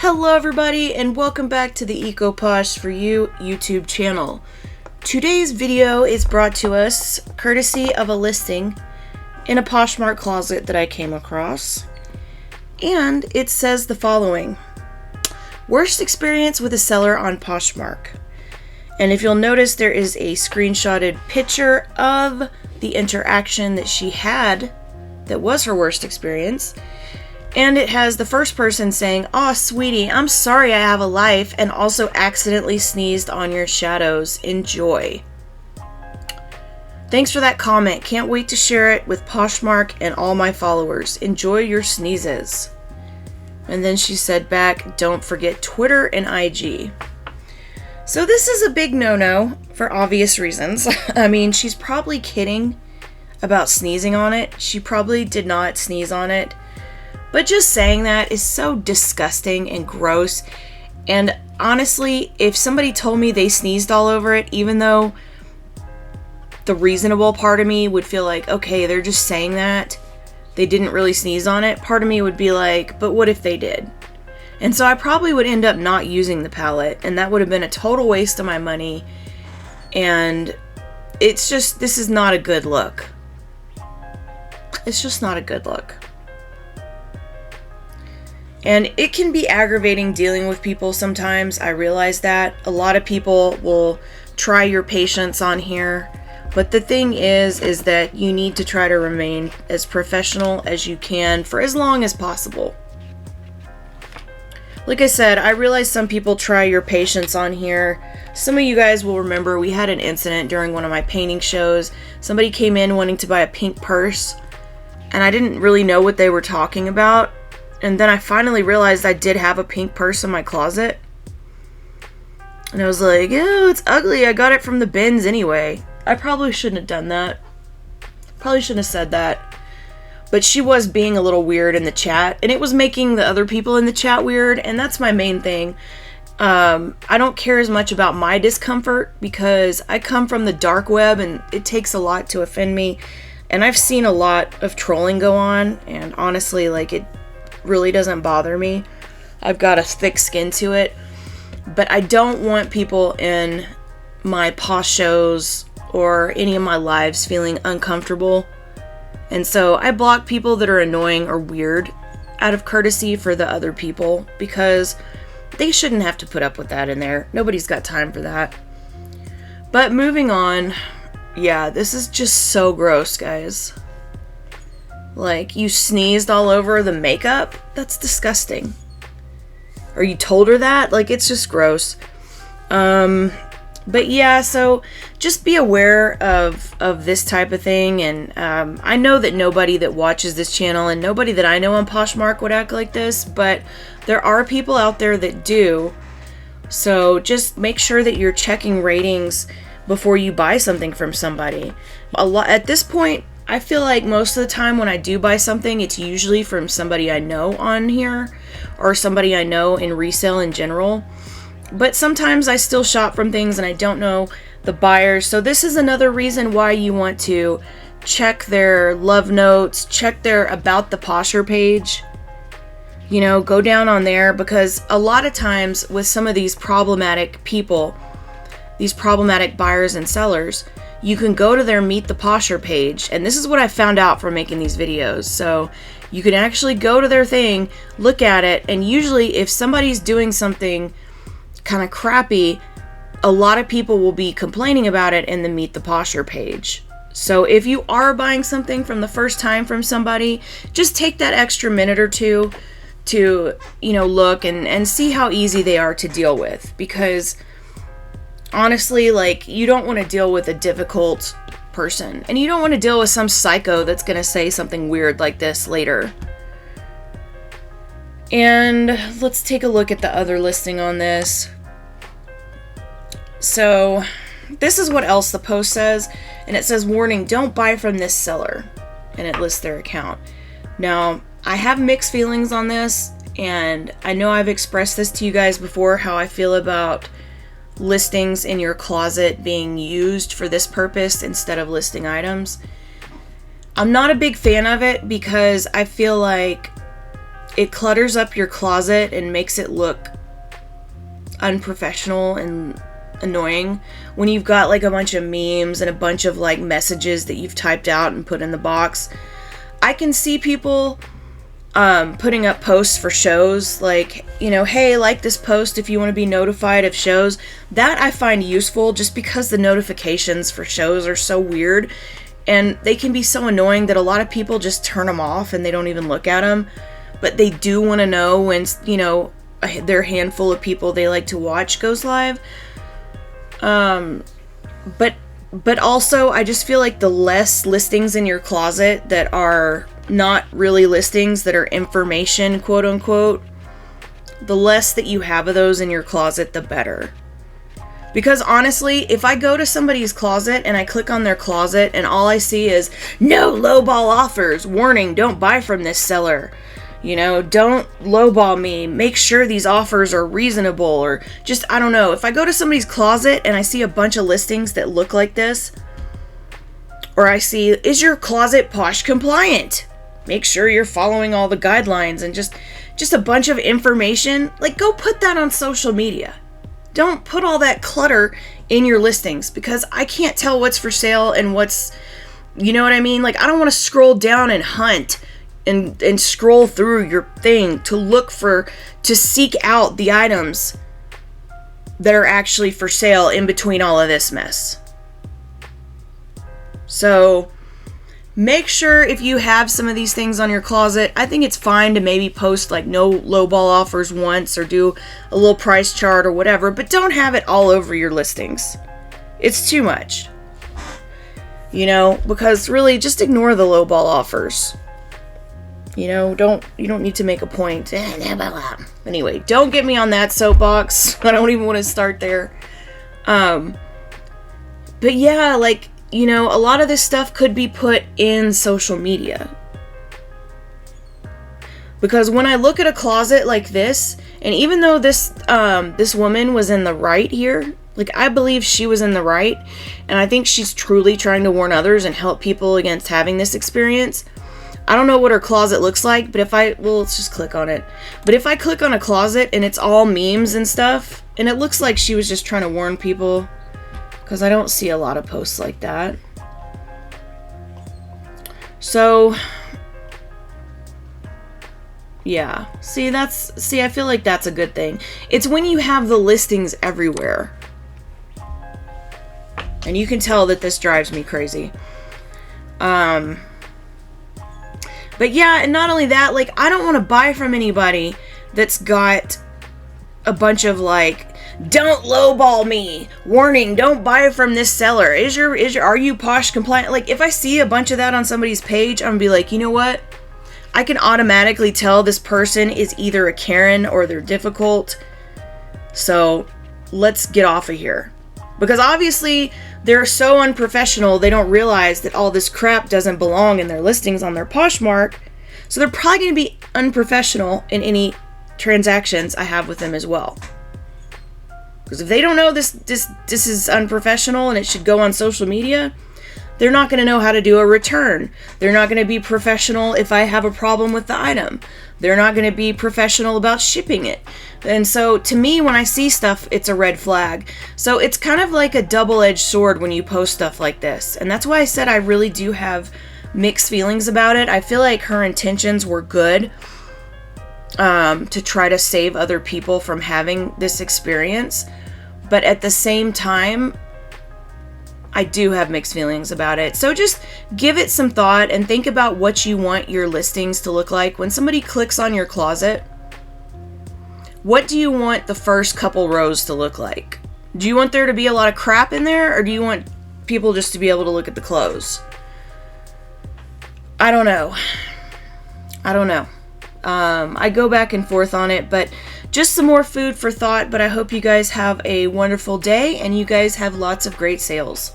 Hello everybody and welcome back to the Eco Posh for You YouTube channel. Today's video is brought to us courtesy of a listing in a Poshmark closet that I came across. And it says the following: worst experience with a seller on Poshmark. And if you'll notice, there is a screenshotted picture of the interaction that she had that was her worst experience. And it has the first person saying, "Aw, sweetie, I'm sorry I have a life and also accidentally sneezed on your shadows. Enjoy." Thanks for that comment. Can't wait to share it with Poshmark and all my followers. Enjoy your sneezes. And then she said back, "Don't forget Twitter and IG." So this is a big no-no for obvious reasons. I mean, she's probably kidding about sneezing on it. She probably did not sneeze on it. But just saying that is so disgusting and gross. And honestly, if somebody told me they sneezed all over it, even though the reasonable part of me would feel like, okay, they're just saying that, they didn't really sneeze on it, part of me would be like, but what if they did? And so I probably would end up not using the palette, and that would have been a total waste of my money. And it's just, this is not a good look. It's just not a good look. And it can be aggravating dealing with people sometimes. I realize that. A lot of people will try your patience on here. But the thing is that you need to try to remain as professional as you can for as long as possible. Like I said, I realize some people try your patience on here. Some of you guys will remember we had an incident during one of my painting shows. Somebody came in wanting to buy a pink purse, and I didn't really know what they were talking about. And then I finally realized I did have a pink purse in my closet. And I was like, "Oh, it's ugly. I got it from the bins anyway." I probably shouldn't have done that. Probably shouldn't have said that. But she was being a little weird in the chat. And it was making the other people in the chat weird. And that's my main thing. I don't care as much about my discomfort because I come from the dark web and it takes a lot to offend me. And I've seen a lot of trolling go on. And honestly, like, it really doesn't bother me. I've got a thick skin to it, but I don't want people in my posh shows or any of my lives feeling uncomfortable. And so I block people that are annoying or weird out of courtesy for the other people, because they shouldn't have to put up with that in there. Nobody's got time for that. But moving on, yeah, this is just so gross, guys. Like, you sneezed all over the makeup? That's disgusting. Or you told her that? Like, it's just gross. But yeah, so just be aware of this type of thing. And I know that nobody that watches this channel and nobody that I know on Poshmark would act like this, but there are people out there that do. So just make sure that you're checking ratings before you buy something from somebody. At this point, I feel like most of the time when I do buy something, it's usually from somebody I know on here or somebody I know in resale in general. But sometimes I still shop from things and I don't know the buyers. So this is another reason why you want to check their love notes, check their About the Posher page. You know, go down on there, because a lot of times with some of these problematic people, these problematic buyers and sellers, you can go to their Meet the Posher page, and this is what I found out from making these videos. So you can actually go to their thing, look at it, and usually if somebody's doing something kind of crappy, a lot of people will be complaining about it in the Meet the Posher page. So if you are buying something from the first time from somebody, just take that extra minute or two to, you know, look and see how easy they are to deal with, because honestly, like, you don't want to deal with a difficult person, and you don't want to deal with some psycho that's going to say something weird like this later. And let's take a look at the other listing on this. So this is what else the post says, and it says, "Warning, don't buy from this seller," and it lists their account. Now, I have mixed feelings on this, and I know I've expressed this to you guys before, how I feel about listings in your closet being used for this purpose instead of listing items. I'm not a big fan of it because I feel like it clutters up your closet and makes it look unprofessional and annoying when you've got like a bunch of memes and a bunch of like messages that you've typed out and put in the box. I can see people putting up posts for shows like, you know, hey, like this post if you want to be notified of shows. That I find useful just because the notifications for shows are so weird and they can be so annoying that a lot of people just turn them off and they don't even look at them. But they do want to know when, you know, their handful of people they like to watch goes live. But also I just feel like the less listings in your closet that are not really listings, that are information, quote unquote, the less that you have of those in your closet, the better. Because honestly, if I go to somebody's closet and I click on their closet and all I see is no lowball offers, warning, don't buy from this seller. You know, don't lowball me. Make sure these offers are reasonable, or just, I don't know. If I go to somebody's closet and I see a bunch of listings that look like this, or I see, is your closet posh compliant? Make sure you're following all the guidelines, and just a bunch of information, like go put that on social media. Don't put all that clutter in your listings, because I can't tell what's for sale and what's, you know what I mean? Like I don't want to scroll down and hunt and scroll through your thing to seek out the items that are actually for sale in between all of this mess. So make sure if you have some of these things on your closet, I think it's fine to maybe post like no lowball offers once or do a little price chart or whatever, but don't have it all over your listings. It's too much. You know, because really just ignore the lowball offers. You know, you don't need to make a point. Anyway, don't get me on that soapbox. I don't even want to start there. But yeah, like, you know, a lot of this stuff could be put in social media. Because when I look at a closet like this, and even though this woman was in the right here, like I believe she was in the right, and I think she's truly trying to warn others and help people against having this experience. I don't know what her closet looks like, but let's just click on it. But if I click on a closet and it's all memes and stuff, and it looks like she was just trying to warn people, because I don't see a lot of posts like that. So, yeah. See, I feel like that's a good thing. It's when you have the listings everywhere. And you can tell that this drives me crazy. But yeah, and not only that, like, I don't want to buy from anybody that's got a bunch of like, don't lowball me, warning, don't buy from this seller. Are you posh compliant? Like, if I see a bunch of that on somebody's page, I'm gonna be like, you know what? I can automatically tell this person is either a Karen or they're difficult. So let's get off of here. Because obviously they're so unprofessional, they don't realize that all this crap doesn't belong in their listings on their Poshmark. So they're probably going to be unprofessional in any transactions I have with them as well. Because if they don't know this is unprofessional and it should go on social media, they're not going to know how to do a return. They're not going to be professional if I have a problem with the item. They're not going to be professional about shipping it. And so to me, when I see stuff, it's a red flag. So it's kind of like a double-edged sword when you post stuff like this. And that's why I said I really do have mixed feelings about it. I feel like her intentions were good to try to save other people from having this experience. But at the same time, I do have mixed feelings about it. So just give it some thought and think about what you want your listings to look like. When somebody clicks on your closet, what do you want the first couple rows to look like? Do you want there to be a lot of crap in there, or do you want people just to be able to look at the clothes? I don't know. I go back and forth on it, but just some more food for thought. But I hope you guys have a wonderful day and you guys have lots of great sales.